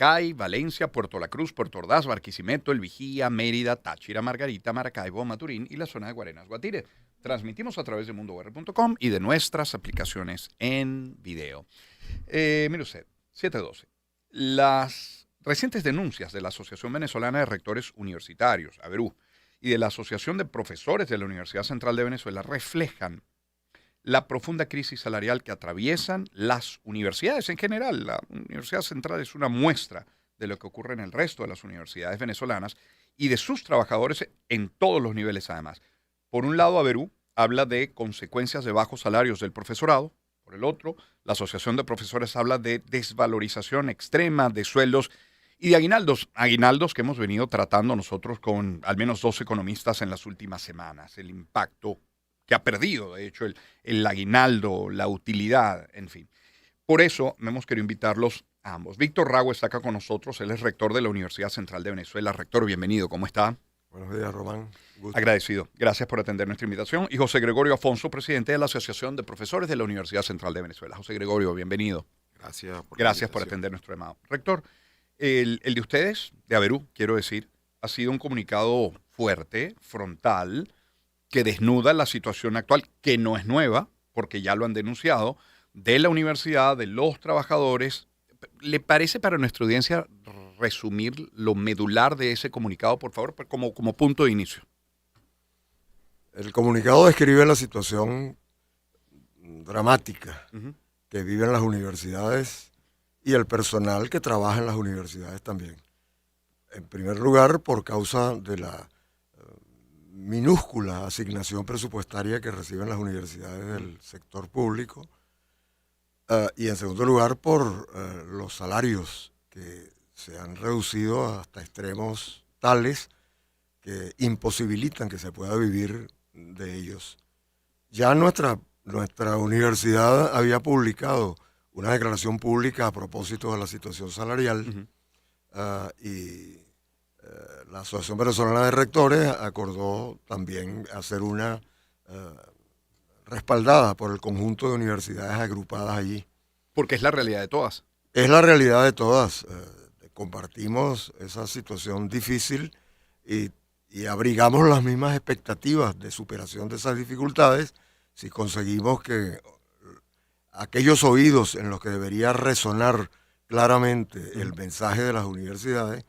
Maracay, Valencia, Puerto La Cruz, Puerto Ordaz, Barquisimeto, El Vigía, Mérida, Táchira, Margarita, Maracaibo, Maturín y la zona de Guarenas, Guatire. Transmitimos a través de mundoguerra.com y de nuestras aplicaciones en video. Mire usted, 712. Las recientes denuncias de la Asociación Venezolana de Rectores Universitarios, AVERU, y de la Asociación de Profesores de la Universidad Central de Venezuela reflejan la profunda crisis salarial que atraviesan las universidades en general. La Universidad Central es una muestra de lo que ocurre en el resto de las universidades venezolanas y de sus trabajadores en todos los niveles además. Por un lado, AVERU habla de consecuencias de bajos salarios del profesorado. Por el otro, la Asociación de Profesores habla de desvalorización extrema de sueldos y de aguinaldos que hemos venido tratando nosotros con al menos 2 economistas en las últimas semanas. El impacto que ha perdido, de hecho, el aguinaldo, la utilidad, en fin. Por eso hemos querido invitarlos a ambos. Víctor Rago está acá con nosotros, él es rector de la Universidad Central de Venezuela. Rector, bienvenido, ¿cómo está? Buenos días, Román. Gusto. Agradecido. Gracias por atender nuestra invitación. Y José Gregorio Afonso, presidente de la Asociación de Profesores de la Universidad Central de Venezuela. José Gregorio, bienvenido. Gracias por atender nuestro llamado. Rector, el de ustedes, de AVERU, quiero decir, ha sido un comunicado fuerte, frontal, que desnuda la situación actual, que no es nueva, porque ya lo han denunciado, de la universidad, de los trabajadores. ¿Le parece para nuestra audiencia resumir lo medular de ese comunicado, por favor, como punto de inicio? El comunicado describe la situación dramática que viven las universidades y el personal que trabaja en las universidades también. En primer lugar, por causa de la minúscula asignación presupuestaria que reciben las universidades del sector público y en segundo lugar por los salarios que se han reducido hasta extremos tales que imposibilitan que se pueda vivir de ellos. Ya nuestra universidad había publicado una declaración pública a propósito de la situación salarial y la Asociación Venezolana de Rectores acordó también hacer una respaldada por el conjunto de universidades agrupadas allí. Porque es la realidad de todas. Es la realidad de todas. Compartimos esa situación difícil y abrigamos las mismas expectativas de superación de esas dificultades si conseguimos que aquellos oídos en los que debería resonar claramente el mensaje de las universidades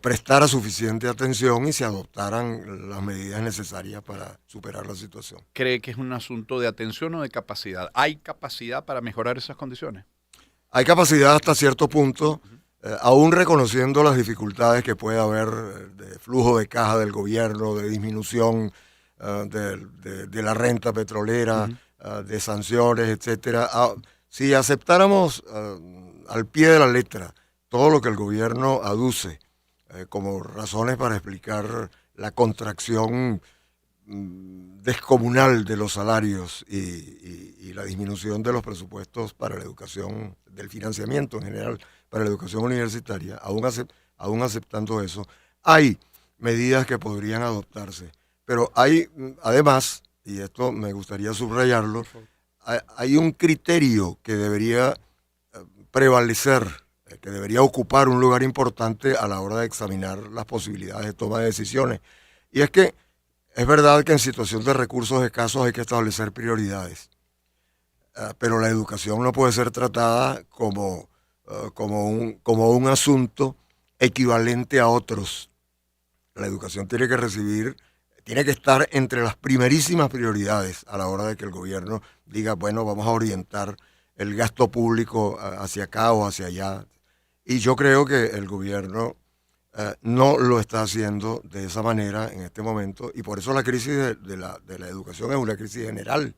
prestara suficiente atención y se adoptaran las medidas necesarias para superar la situación. ¿Cree que es un asunto de atención o de capacidad? ¿Hay capacidad para mejorar esas condiciones? Hay capacidad hasta cierto punto, aún reconociendo las dificultades que puede haber de flujo de caja del gobierno, de disminución de la renta petrolera, de sanciones, etcétera. Si aceptáramos al pie de la letra todo lo que el gobierno aduce como razones para explicar la contracción descomunal de los salarios y la disminución de los presupuestos para la educación, del financiamiento en general para la educación universitaria, aún aceptando eso, hay medidas que podrían adoptarse. Pero hay, además, y esto me gustaría subrayarlo, hay un criterio que debería prevalecer, que debería ocupar un lugar importante a la hora de examinar las posibilidades de toma de decisiones. Y es que es verdad que en situación de recursos escasos hay que establecer prioridades, pero la educación no puede ser tratada como un asunto equivalente a otros. La educación tiene que estar entre las primerísimas prioridades a la hora de que el gobierno diga, bueno, vamos a orientar el gasto público hacia acá o hacia allá. Y yo creo que el gobierno no lo está haciendo de esa manera en este momento, y por eso la crisis de la educación es una crisis general,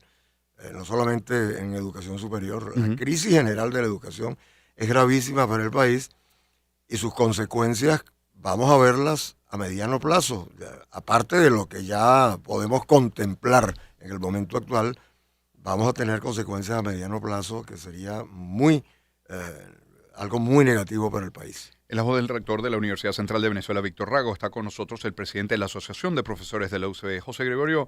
no solamente en educación superior. La crisis general de la educación es gravísima para el país y sus consecuencias vamos a verlas a mediano plazo, aparte de lo que ya podemos contemplar en el momento actual. Vamos a tener consecuencias a mediano plazo que sería algo muy negativo para el país. El hijo del rector de la Universidad Central de Venezuela, Víctor Rago, está con nosotros el presidente de la Asociación de Profesores de la UCB, José Gregorio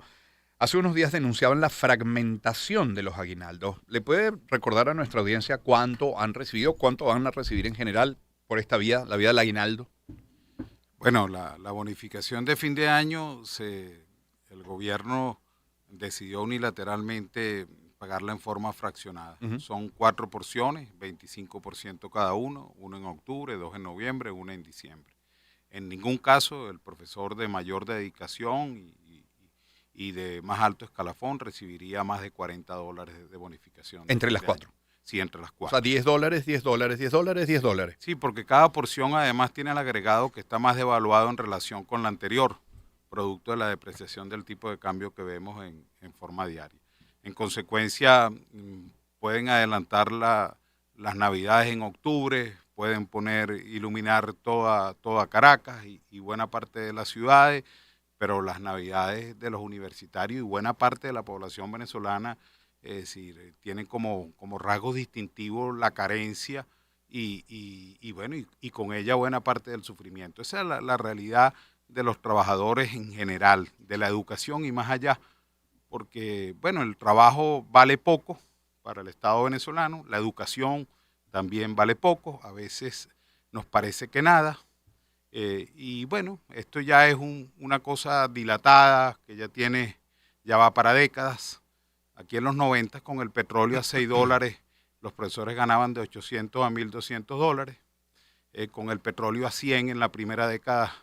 Hace unos días denunciaban la fragmentación de los aguinaldos. ¿Le puede recordar a nuestra audiencia cuánto han recibido, cuánto van a recibir en general por esta vía, la vía del aguinaldo? Bueno, la bonificación de fin de año, el gobierno decidió unilateralmente pagarla en forma fraccionada. Son 4 porciones, 25% cada uno en octubre, 2 en noviembre, 1 en diciembre. En ningún caso el profesor de mayor dedicación y de más alto escalafón recibiría más de $40 de bonificación. Entre las 4. Sí, entre las 4. O sea, $10, $10, $10, $10. Sí, porque cada porción además tiene el agregado que está más devaluado en relación con la anterior, producto de la depreciación del tipo de cambio que vemos en forma diaria. En consecuencia, pueden adelantar las Navidades en octubre, pueden iluminar toda Caracas y buena parte de las ciudades, pero las Navidades de los universitarios y buena parte de la población venezolana, es decir, tienen como rasgos distintivos la carencia y con ella buena parte del sufrimiento. Esa es la realidad de los trabajadores en general, de la educación y más allá, porque bueno, el trabajo vale poco para el Estado venezolano, la educación también vale poco, a veces nos parece que nada, y bueno, esto ya es una cosa dilatada, que ya va para décadas. Aquí en los 90 con el petróleo a $6, los profesores ganaban de $800 a $1,200. Con el petróleo a 100 en la primera década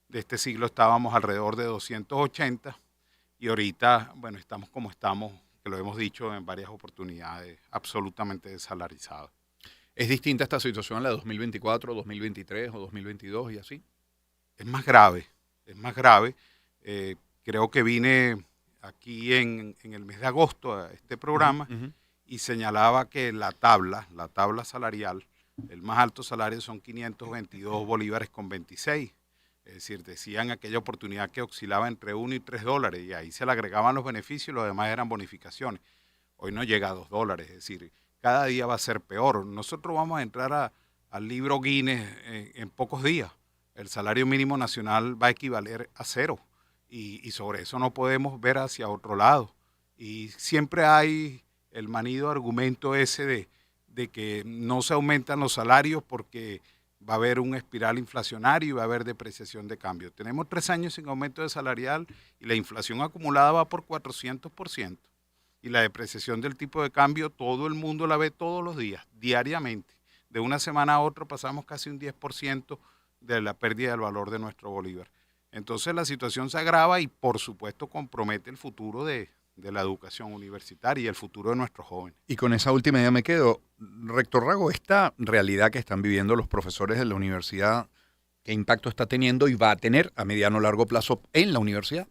de este siglo estábamos alrededor de 280 y ahorita, bueno, estamos como estamos, que lo hemos dicho en varias oportunidades, absolutamente desalarizados. ¿Es distinta esta situación a la de 2024, 2023 o 2022 y así? Es más grave, es más grave. Creo que vine aquí en el mes de agosto a este programa y señalaba que la tabla salarial, el más alto salario son 522 bolívares con 26. Es decir, decían aquella oportunidad que oscilaba entre $1 y $3 y ahí se le agregaban los beneficios y los demás eran bonificaciones. Hoy no llega a $2, es decir, cada día va a ser peor. Nosotros vamos a entrar al libro Guinness en pocos días. El salario mínimo nacional va a equivaler a 0 y sobre eso no podemos ver hacia otro lado. Y siempre hay el manido argumento ese de que no se aumentan los salarios porque va a haber un espiral inflacionario y va a haber depreciación de cambio. Tenemos 3 años sin aumento de salarial y la inflación acumulada va por 400%. Y la depreciación del tipo de cambio todo el mundo la ve todos los días, diariamente. De una semana a otra pasamos casi un 10% de la pérdida del valor de nuestro bolívar. Entonces la situación se agrava y por supuesto compromete el futuro de la educación universitaria y el futuro de nuestros jóvenes. Y con esa última idea me quedo. Rector Rago, esta realidad que están viviendo los profesores de la universidad, ¿qué impacto está teniendo y va a tener a mediano o largo plazo en la universidad?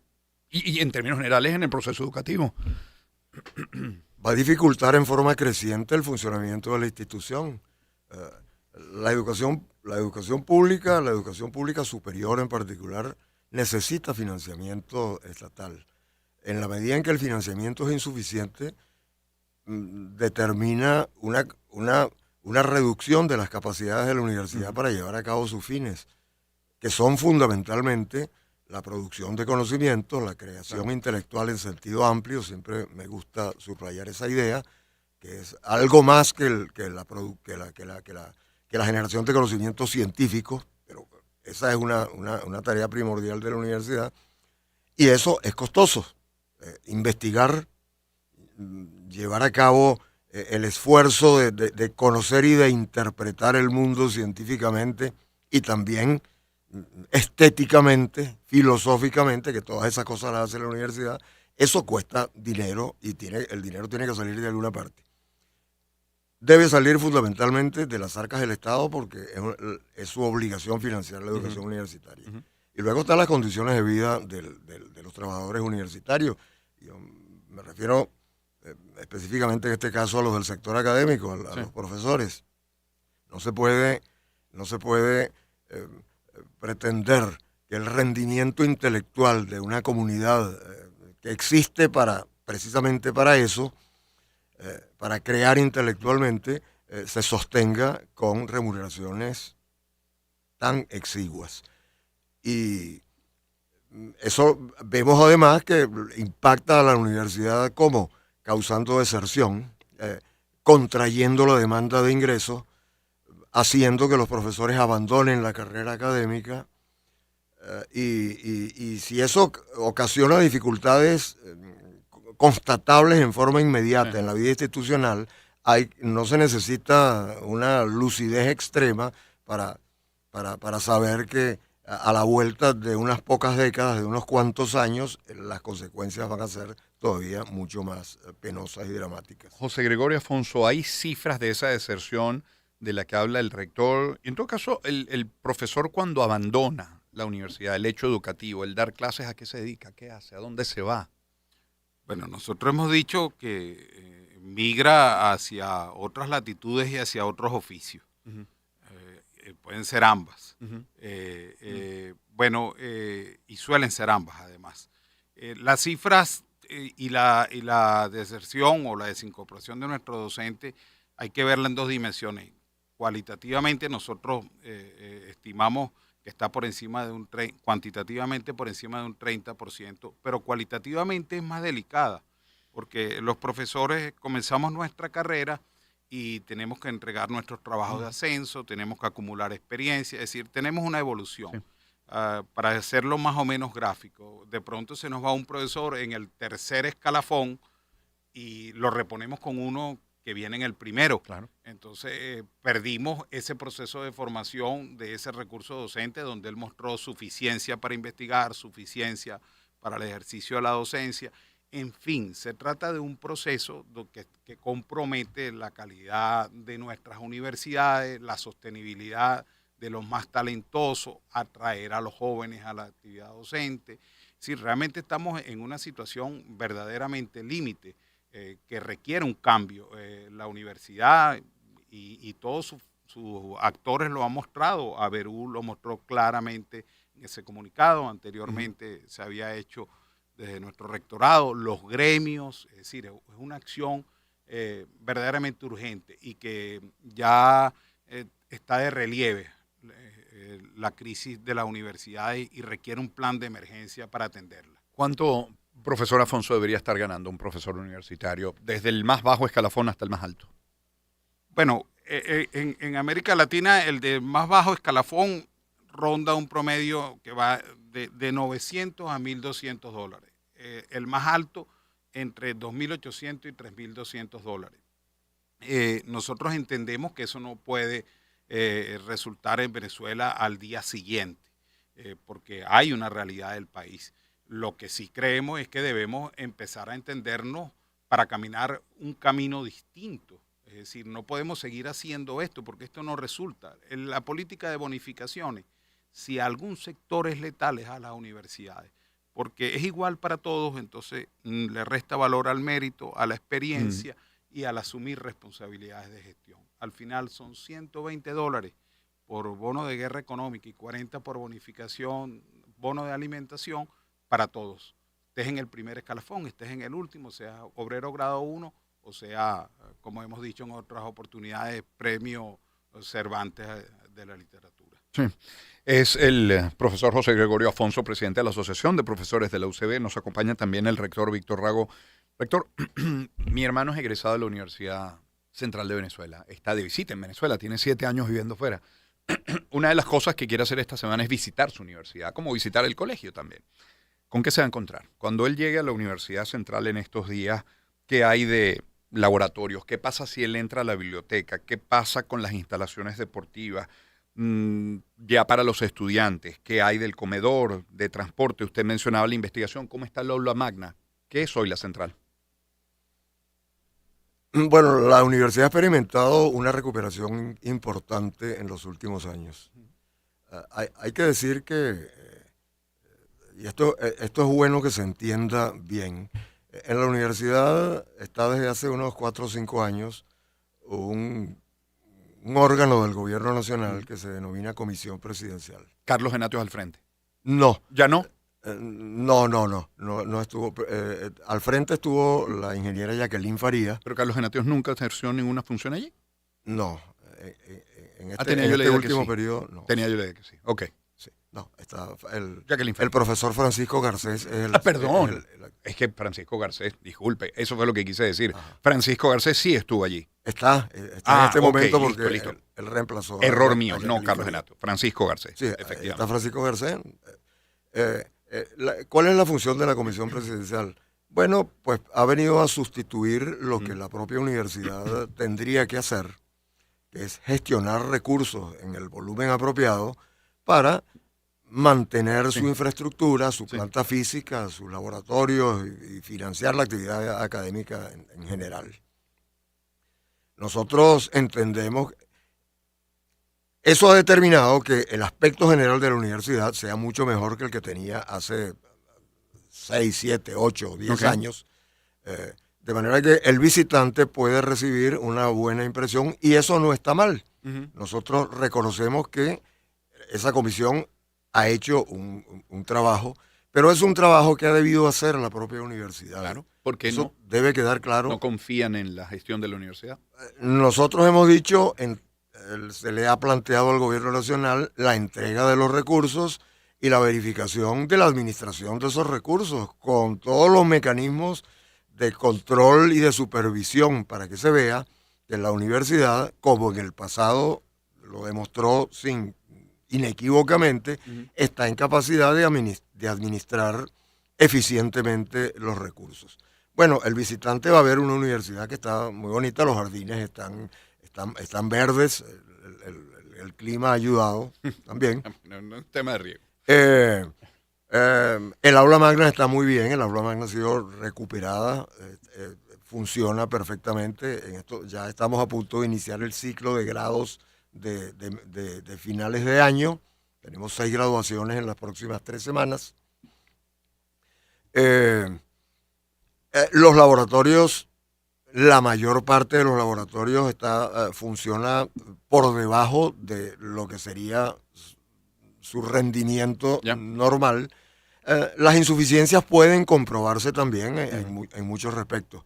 Y en términos generales en el proceso educativo. Va a dificultar en forma creciente el funcionamiento de la institución. La educación pública superior en particular, necesita financiamiento estatal. En la medida en que el financiamiento es insuficiente, determina una reducción de las capacidades de la universidad para llevar a cabo sus fines, que son fundamentalmente la producción de conocimiento, la creación intelectual en sentido amplio. Siempre me gusta subrayar esa idea, que es algo más que la generación de conocimientos científicos, pero esa es una tarea primordial de la universidad, y eso es costoso. Investigar, llevar a cabo el esfuerzo de conocer y de interpretar el mundo científicamente y también estéticamente, filosóficamente, que todas esas cosas las hace la universidad, eso cuesta dinero y el dinero tiene que salir de alguna parte. Debe salir fundamentalmente de las arcas del Estado porque es su obligación financiar la educación universitaria. Y luego están las condiciones de vida de los trabajadores universitarios. Yo me refiero específicamente en este caso a los del sector académico, a los profesores. No se puede pretender que el rendimiento intelectual de una comunidad que existe precisamente para eso, para crear intelectualmente, se sostenga con remuneraciones tan exiguas. Y Eso vemos además que impacta a la universidad como causando deserción, contrayendo la demanda de ingresos, haciendo que los profesores abandonen la carrera académica, y si eso ocasiona dificultades constatables en forma inmediata en la vida institucional, no se necesita una lucidez extrema para saber que a la vuelta de unas pocas décadas, de unos cuantos años, las consecuencias van a ser todavía mucho más penosas y dramáticas. José Gregorio Afonso, ¿hay cifras de esa deserción de la que habla el rector? En todo caso, el profesor cuando abandona la universidad, el hecho educativo, el dar clases, ¿a qué se dedica? ¿Qué hace? ¿A dónde se va? Bueno, nosotros hemos dicho que migra hacia otras latitudes y hacia otros oficios. Uh-huh. Pueden ser ambas. Uh-huh. Y suelen ser ambas además. Las cifras y la deserción o la desincorporación de nuestro docente hay que verla en dos dimensiones. Cualitativamente nosotros estimamos que está por encima de cuantitativamente por encima de un 30%, pero cualitativamente es más delicada, porque los profesores comenzamos nuestra carrera y tenemos que entregar nuestros trabajos de ascenso, tenemos que acumular experiencia, es decir, tenemos una evolución. Sí. Para hacerlo más o menos gráfico, de pronto se nos va un profesor en el tercer escalafón y lo reponemos con uno que viene en el primero. Claro. Entonces perdimos ese proceso de formación de ese recurso docente donde él mostró suficiencia para investigar, suficiencia para el ejercicio de la docencia. En fin, se trata de un proceso que compromete la calidad de nuestras universidades, la sostenibilidad de los más talentosos, atraer a los jóvenes a la actividad docente. Si realmente estamos en una situación verdaderamente límite, que requiere un cambio. La universidad y todos sus actores lo han mostrado. Averú lo mostró claramente en ese comunicado. Anteriormente se había hecho desde nuestro rectorado, los gremios, es decir, es una acción verdaderamente urgente y que ya está de relieve la crisis de la universidad y requiere un plan de emergencia para atenderla. ¿Cuánto, profesor Afonso, debería estar ganando un profesor universitario, desde el más bajo escalafón hasta el más alto? Bueno, en América Latina el de más bajo escalafón ronda un promedio que va de 900 a 1.200 dólares. El más alto entre 2.800 y 3.200 dólares. Nosotros entendemos que eso no puede resultar en Venezuela al día siguiente, porque hay una realidad del país. Lo que sí creemos es que debemos empezar a entendernos para caminar un camino distinto. Es decir, no podemos seguir haciendo esto porque esto no resulta. En la política de bonificaciones, si algún sector es letal es a las universidades, porque es igual para todos, entonces le resta valor al mérito, a la experiencia y al asumir responsabilidades de gestión. Al final son 120 dólares por bono de guerra económica y 40 por bonificación, bono de alimentación para todos. Estés en el primer escalafón, estés en el último, sea obrero grado 1 o sea, como hemos dicho en otras oportunidades, premio Cervantes de la literatura. Sí. Es el profesor José Gregorio Afonso, presidente de la Asociación de Profesores de la UCB. Nos acompaña también el rector Víctor Rago. Rector, mi hermano es egresado de la Universidad Central de Venezuela. Está de visita en Venezuela, tiene 7 años viviendo fuera. Una de las cosas que quiere hacer esta semana es visitar su universidad, como visitar el colegio también. ¿Con qué se va a encontrar? Cuando él llegue a la Universidad Central en estos días, ¿qué hay de laboratorios? ¿Qué pasa si él entra a la biblioteca? ¿Qué pasa con las instalaciones deportivas? Ya para los estudiantes, ¿qué hay del comedor, de transporte? Usted mencionaba la investigación, ¿cómo está el aula magna? ¿Qué es hoy la Central? Bueno, la universidad ha experimentado una recuperación importante en los últimos años. Hay que decir que, y esto es bueno que se entienda bien, en la universidad está desde hace unos 4 o 5 años un órgano del gobierno nacional que se denomina Comisión Presidencial. ¿Carlos Genatios al frente? No. ¿Ya no? No estuvo. Al frente estuvo la ingeniera Jacqueline Faría. ¿Pero Carlos Genatios nunca ejerció ninguna función allí? No. En este último periodo, no. Tenía yo la idea que sí. Ok. Sí. No, está Jacqueline el Fernández. profesor Francisco Garcés. Perdón. Es que Francisco Garcés, disculpe, eso fue lo que quise decir. Ajá. Francisco Garcés sí estuvo allí. Está en este ok, momento listo, porque listo. él reemplazó. Error a mío, no Jacqueline Carlos Fernández. Renato. Francisco Garcés, Sí, ahí efectivamente. está Francisco Garcés. ¿Cuál es la función de la Comisión Presidencial? Bueno, pues ha venido a sustituir lo que la propia universidad tendría que hacer, que es gestionar recursos en el volumen apropiado para mantener su infraestructura, su planta física, sus laboratorios y financiar la actividad académica en general. Nosotros entendemos, eso ha determinado que el aspecto general de la universidad sea mucho mejor que el que tenía hace 6, 7, 8, 10 años. De manera que el visitante puede recibir una buena impresión y eso no está mal. Nosotros reconocemos que esa comisión ha hecho un trabajo, pero es un trabajo que ha debido hacer la propia universidad. Claro, porque eso debe quedar claro. ¿No confían en la gestión de la universidad? Nosotros hemos dicho, se le ha planteado al gobierno nacional la entrega de los recursos y la verificación de la administración de esos recursos con todos los mecanismos de control y de supervisión para que se vea que la universidad, como en el pasado lo demostró inequívocamente, está en capacidad de administrar eficientemente los recursos. Bueno, el visitante va a ver una universidad que está muy bonita, los jardines están verdes, el clima ha ayudado también. No es tema de riego. El aula magna está muy bien, el aula magna ha sido recuperada, funciona perfectamente. En esto ya estamos a punto de iniciar el ciclo de grados de finales de año. Tenemos 6 graduaciones en las próximas 3 semanas. Los laboratorios, la mayor parte de los laboratorios funciona por debajo de lo que sería su rendimiento normal. Las insuficiencias pueden comprobarse también en muchos respectos.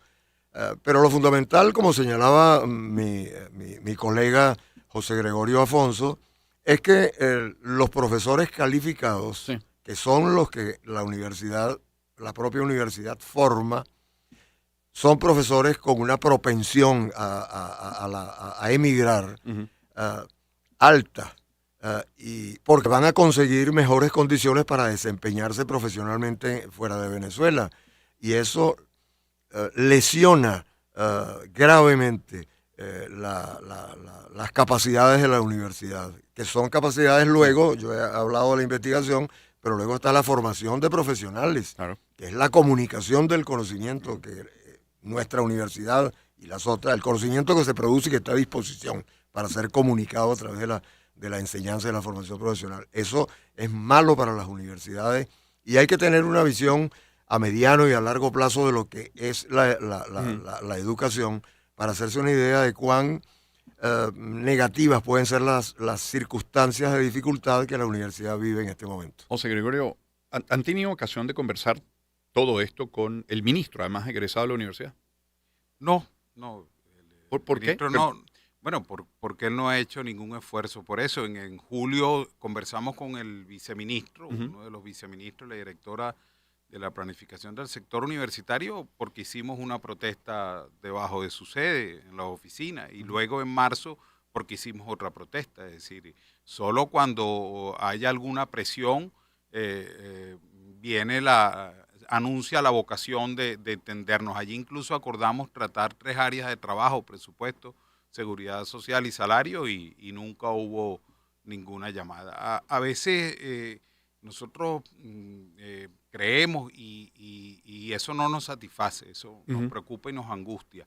Pero lo fundamental, como señalaba mi colega José Gregorio Afonso, es que los profesores calificados, que son los que la propia universidad forma, son profesores con una propensión a emigrar alta. Y porque van a conseguir mejores condiciones para desempeñarse profesionalmente fuera de Venezuela. Y eso lesiona gravemente las capacidades de la universidad, que son capacidades luego, yo he hablado de la investigación, pero luego está la formación de profesionales, que es la comunicación del conocimiento que nuestra universidad y las otras, el conocimiento que se produce y que está a disposición para ser comunicado a través de la enseñanza y de la formación profesional. Eso es malo para las universidades y hay que tener una visión a mediano y a largo plazo de lo que es la educación para hacerse una idea de cuán negativas pueden ser las circunstancias de dificultad que la universidad vive en este momento. José Gregorio, ¿han tenido ocasión de conversar todo esto con el ministro, además egresado de la universidad? No. ¿Por qué? No. Bueno, porque él no ha hecho ningún esfuerzo por eso. En julio conversamos con el viceministro, uno de los viceministros, la directora de la planificación del sector universitario, porque hicimos una protesta debajo de su sede, en la oficina, y luego en marzo porque hicimos otra protesta. Es decir, solo cuando haya alguna presión anuncia la vocación de entendernos. Allí incluso acordamos tratar 3 áreas de trabajo: presupuesto, seguridad social y salario, y nunca hubo ninguna llamada. A veces nosotros creemos y eso no nos satisface, eso nos preocupa y nos angustia.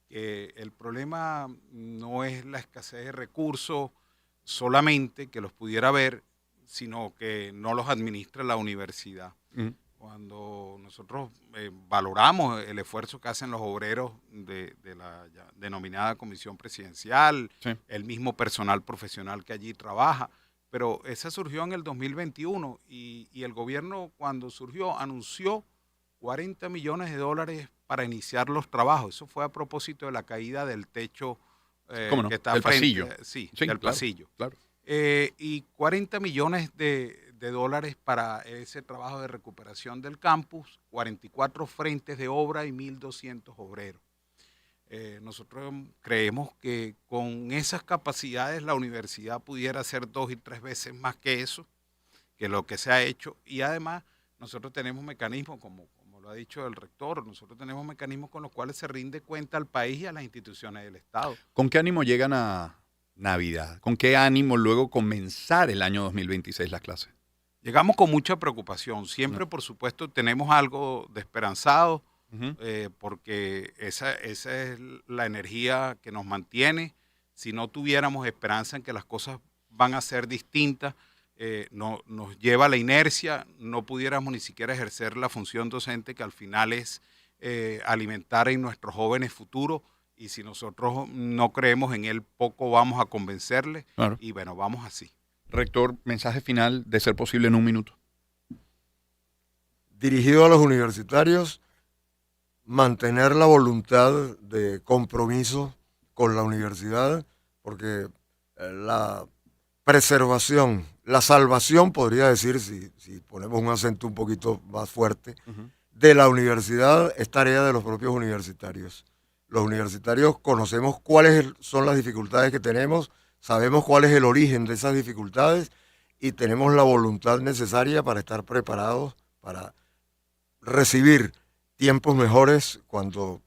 El problema no es la escasez de recursos solamente, que los pudiera haber, sino que no los administra la universidad. Cuando nosotros valoramos el esfuerzo que hacen los obreros de la denominada comisión presidencial, el mismo personal profesional que allí trabaja, pero esa surgió en el 2021 y el gobierno, cuando surgió, anunció $40 millones para iniciar los trabajos. Eso fue a propósito de la caída del techo que está del frente, pasillo. del pasillo. Claro. Y $40 millones de de dólares para ese trabajo de recuperación del campus, 44 frentes de obra y 1.200 obreros. Nosotros creemos que con esas capacidades la universidad pudiera hacer 2 y 3 veces más que eso, que lo que se ha hecho, y además nosotros tenemos mecanismos, como lo ha dicho el rector, nosotros tenemos mecanismos con los cuales se rinde cuenta al país y a las instituciones del Estado. ¿Con qué ánimo llegan a Navidad? ¿Con qué ánimo luego comenzar el año 2026 las clases? Llegamos con mucha preocupación. Siempre, por supuesto, tenemos algo de esperanzado, porque esa es la energía que nos mantiene. Si no tuviéramos esperanza en que las cosas van a ser distintas, nos lleva a la inercia, no pudiéramos ni siquiera ejercer la función docente, que al final es alimentar en nuestros jóvenes futuros, y si nosotros no creemos en él, poco vamos a convencerle, claro. Y bueno, vamos así. Rector, mensaje final, de ser posible en 1 minuto. Dirigido a los universitarios, mantener la voluntad de compromiso con la universidad, porque la preservación, la salvación, podría decir, si ponemos un acento un poquito más fuerte, de la universidad es tarea de los propios universitarios. Los universitarios conocemos cuáles son las dificultades que tenemos, sabemos cuál es el origen de esas dificultades y tenemos la voluntad necesaria para estar preparados para recibir tiempos mejores cuando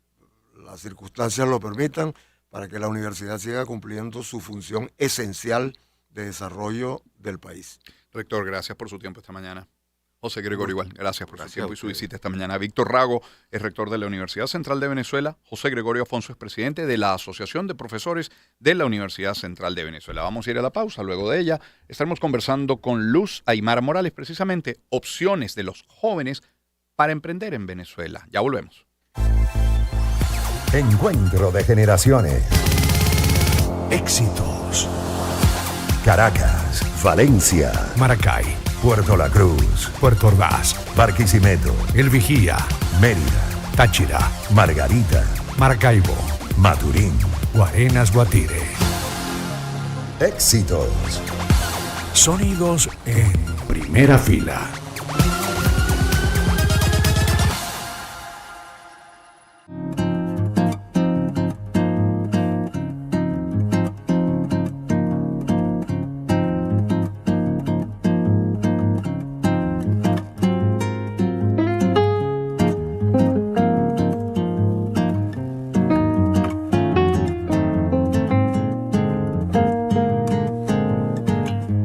las circunstancias lo permitan, para que la universidad siga cumpliendo su función esencial de desarrollo del país. Rector, gracias por su tiempo esta mañana. José Gregorio, igual, gracias por su tiempo y su visita esta mañana. Víctor Rago es rector de la Universidad Central de Venezuela. José Gregorio Afonso es presidente de la Asociación de Profesores de la Universidad Central de Venezuela. Vamos a ir a la pausa. Luego de ella estaremos conversando con Luz Aymara Morales, precisamente opciones de los jóvenes para emprender en Venezuela. Ya volvemos. Encuentro de generaciones. Éxitos. Caracas, Valencia, Maracay, Puerto La Cruz, Puerto Ordaz, Barquisimeto, El Vigía, Mérida, Táchira, Margarita, Maracaibo, Maturín, Guarenas, Guatire. Éxitos. Sonidos en primera fila.